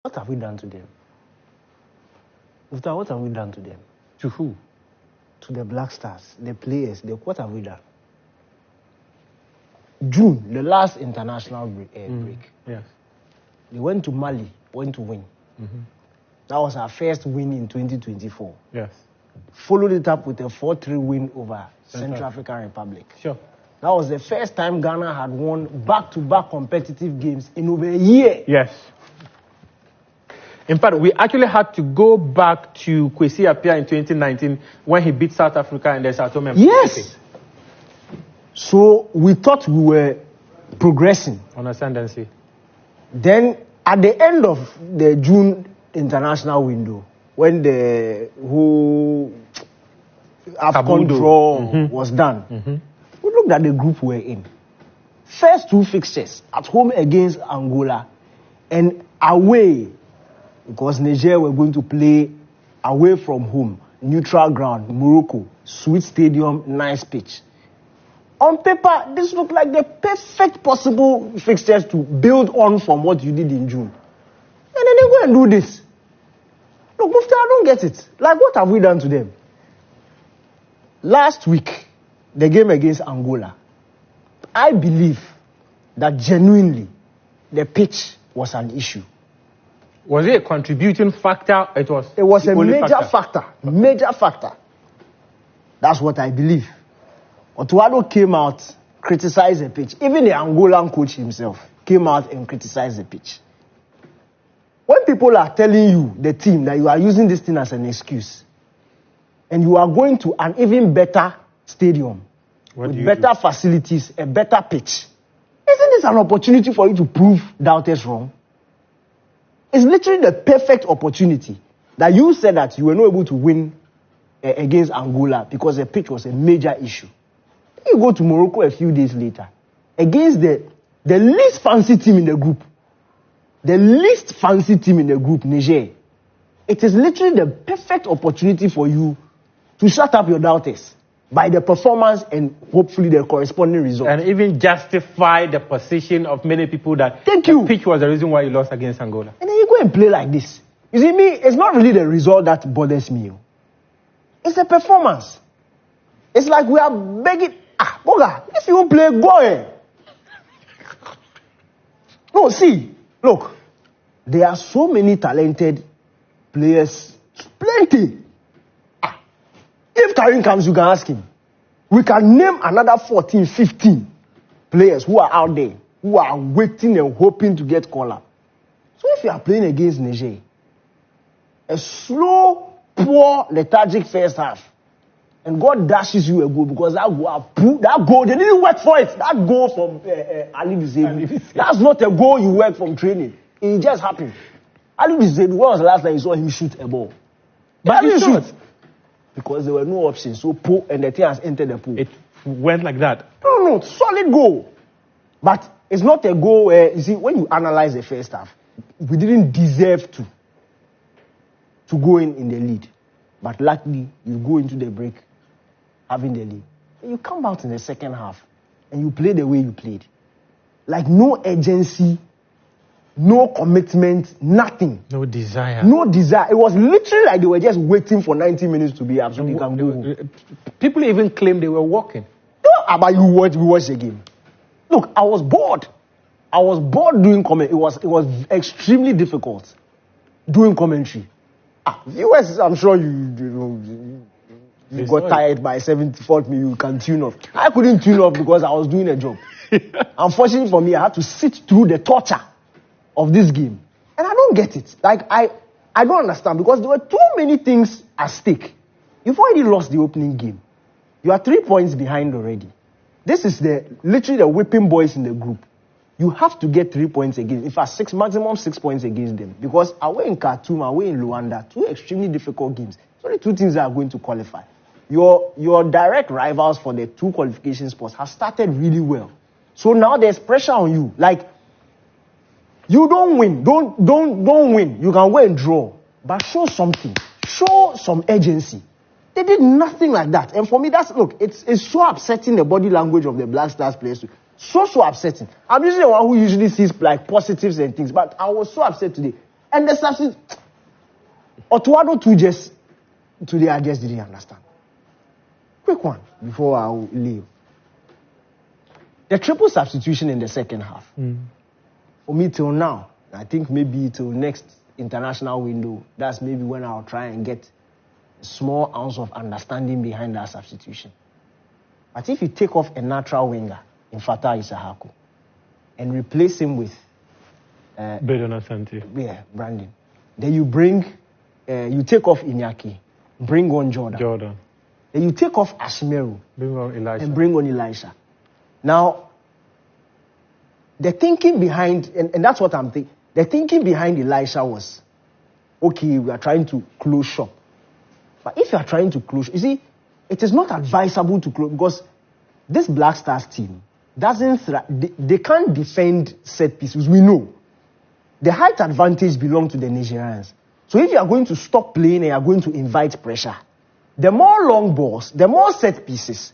What have we done to them? What have we done to them? To who? To the Black Stars, the players. What have we done? June, the last international break. Yes. They went to Mali, went to win. That was our first win in 2024. Yes. Followed it up with a 4-3 win over Central African Republic. Sure. That was the first time Ghana had won back-to-back competitive games in over a year. Yes. In fact, we actually had to go back to Kwesi Appiah in 2019 when he beat South Africa in the Sao Tome. Yes. So we thought we were progressing. On ascendancy. Then at the end of the June international window, when the whole AFCON draw was done, we looked at the group we're in. First two fixtures, at home against Angola and away, because Niger were going to play away from home, neutral ground, Morocco, sweet stadium, nice pitch. On paper, this looked like the perfect possible fixtures to build on from what you did in June. And then they go and do this. Look, Mufti, I don't get it. Like, what have we done to them? Last week, the game against Angola, I believe that genuinely the pitch was an issue. Was it a contributing factor? It was a major factor. Major factor. That's what I believe. Otuado came out, criticized the pitch. Even the Angolan coach himself came out and criticized the pitch. When people are telling you, the team, that you are using this thing as an excuse, and you are going to an even better stadium, with better facilities, a better pitch, isn't this an opportunity for you to prove doubters wrong? It's literally the perfect opportunity that you said that you were not able to win against Angola because the pitch was a major issue. You go to Morocco a few days later against the least fancy team in the group. The least fancy team in the group, Niger. It is literally the perfect opportunity for you to shut up your doubters by the performance and hopefully the corresponding result. And even justify the position of many people that the pitch was the reason why you lost against Angola. And then you go and play like this. You see, me, it's not really the result that bothers me. It's the performance. It's like we are begging, Boga, if you don't play, go ahead. No, see, look, there are so many talented players, plenty. If Karim comes, you can ask him. We can name another 14, 15 players who are out there, who are waiting and hoping to get called up. So if you are playing against Niger, a slow, poor, lethargic first half, and God dashes you a goal because that goal, they didn't work for it. That goal from Ali Bizebu, that's not a goal you work from training. It just happened. Ali Bizebu, when was the last time you saw him shoot a ball? But he shot. Because there were no options. So pool and the thing has entered the pool. It went like that. No, solid goal. But it's not a goal where, you see, when you analyze the first half, we didn't deserve to go in the lead. But luckily, you go into the break having the lead. And you come out in the second half and you play the way you played. Like no urgency, no commitment, nothing. No desire. No desire. It was literally like they were just waiting for 90 minutes to be absolutely you can go. People even claimed they were walking. No, but we watched the game. Look, I was bored. I was bored doing commentary. It was extremely difficult doing commentary. Viewers, I'm sure you got tired by 74th minute. You can tune off. I couldn't tune off because I was doing a job. Unfortunately for me, I had to sit through the torture of this game. And I don't get it. Like, I don't understand because there were too many things at stake. You've already lost the opening game. You are 3 points behind already. This is literally the whipping boys in the group. You have to get 3 points against. In fact, maximum 6 points against them. Because away in Khartoum, away in Luanda, two extremely difficult games. It's only two teams that are going to qualify. Your direct rivals for the two qualification spots have started really well. So now there's pressure on you. Like, you don't win. Don't win. You can win and draw. But show something. Show some urgency. They did nothing like that. And for me, it's so upsetting, the body language of the Black Stars players. So upsetting. I'm usually the one who usually sees like positives and things, but I was so upset today. And the substitute, Otuado too just today I just didn't understand. Quick one before I leave. The triple substitution in the second half. For me till now, I think maybe till next international window, that's maybe when I'll try and get a small ounce of understanding behind that substitution. But if you take off a natural winger in Fatah Isahaku and replace him with Brandon Asante. Yeah, Brandon. Then you bring, you take off Iñaki, bring on Jordan. Then you take off Ashimeru, and bring on Elisha. Now, the thinking behind, and that's what I'm thinking, the thinking behind Elisha was, okay, we are trying to close shop. But if you are trying to close, you see, it is not advisable to close, because this Black Stars team they can't defend set pieces. We know. The height advantage belongs to the Nigerians. So if you are going to stop playing and you are going to invite pressure, the more long balls, the more set pieces,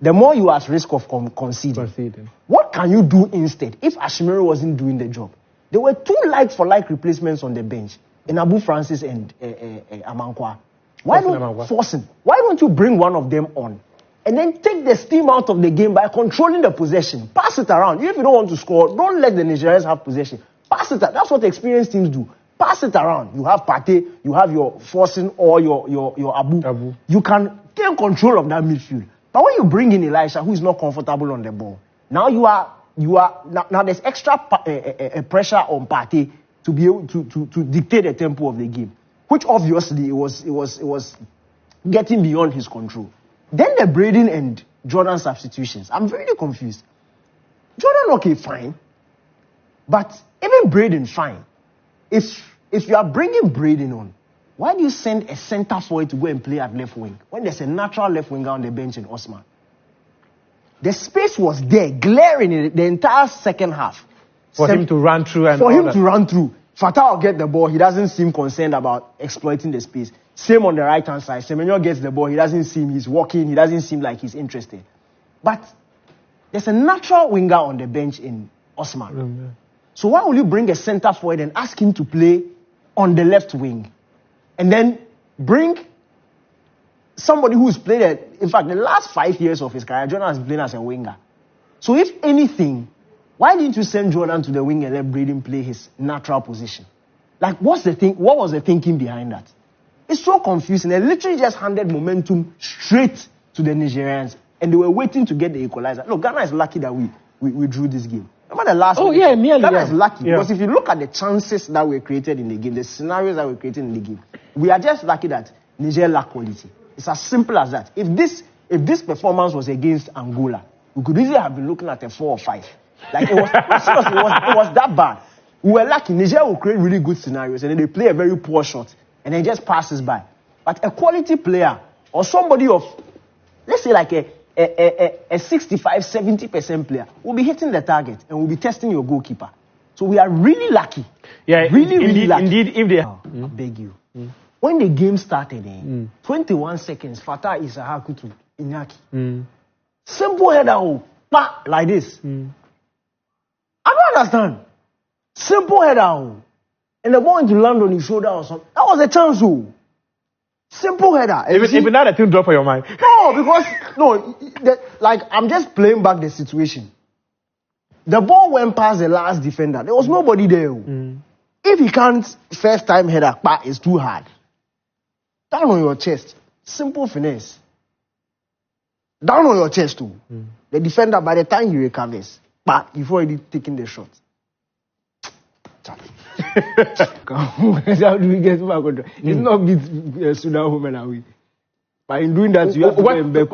the more you are at risk of conceding. What can you do instead if Ashimeru wasn't doing the job? There were two like-for-like replacements on the bench, in Abu Francis and Amankwa. Why don't you bring one of them on and then take the steam out of the game by controlling the possession? Pass it around. If you don't want to score, don't let the Nigerians have possession. Pass it around. That's what experienced teams do. Pass it around. You have Partey, you have your Forcing or your Abu. You can take control of that midfield. But when you bring in Elisha, who is not comfortable on the ball, now now there's extra pressure on Partey to be able to dictate the tempo of the game, which obviously it was getting beyond his control. Then the Braden and Jordan substitutions. I'm very confused. Jordan, okay, fine. But even Braden, fine. If you are bringing Braden on, why do you send a center forward to go and play at left wing when there's a natural left winger on the bench in Osman? The space was there, glaring in the entire second half. For him to run through. Fatah will get the ball. He doesn't seem concerned about exploiting the space. Same on the right-hand side. Semenyo gets the ball. He doesn't seem, he's walking. He doesn't seem like he's interested. But there's a natural winger on the bench in Osman. So why will you bring a center forward and ask him to play on the left wing? And then bring somebody who's played in fact, the last 5 years of his career, Jordan has been playing as a winger. So if anything, why didn't you send Jordan to the wing and let Braden play his natural position? Like, what was the thinking behind that? It's so confusing. They literally just handed momentum straight to the Nigerians, and they were waiting to get the equalizer. Look, Ghana is lucky that we drew this game. Remember the last one? Yeah, nearly. Ghana is lucky, because if you look at the chances that were created in the game, the scenarios that were created in the game, we are just lucky that Niger lack quality. It's as simple as that. If this performance was against Angola, we could easily have been looking at a 4 or 5. Like, it was seriously, it was that bad. We were lucky. Niger will create really good scenarios, and then they play a very poor shot, and then just passes by. But a quality player, or somebody of, let's say like a 65-70% player, will be hitting the target and will be testing your goalkeeper. So we are really lucky. Yeah, really lucky. Indeed, if they... I beg you. When the game started, 21 seconds, Fatah Isahaku to Iñaki. Simple header, like this. I don't understand. Simple header. And the ball into land on his shoulder or something. That was a chance. Simple header. Even now the thing drop on your mind. No, because, I'm just playing back the situation. The ball went past the last defender. There was nobody there. If he can't first time header, it's too hard. Down on your chest. Simple finesse. Down on your chest too. The defender, by the time he recovers, you've already taken the shot. How do we get back on track? It's not beat Sudan home and away. But in doing that, you have to go and back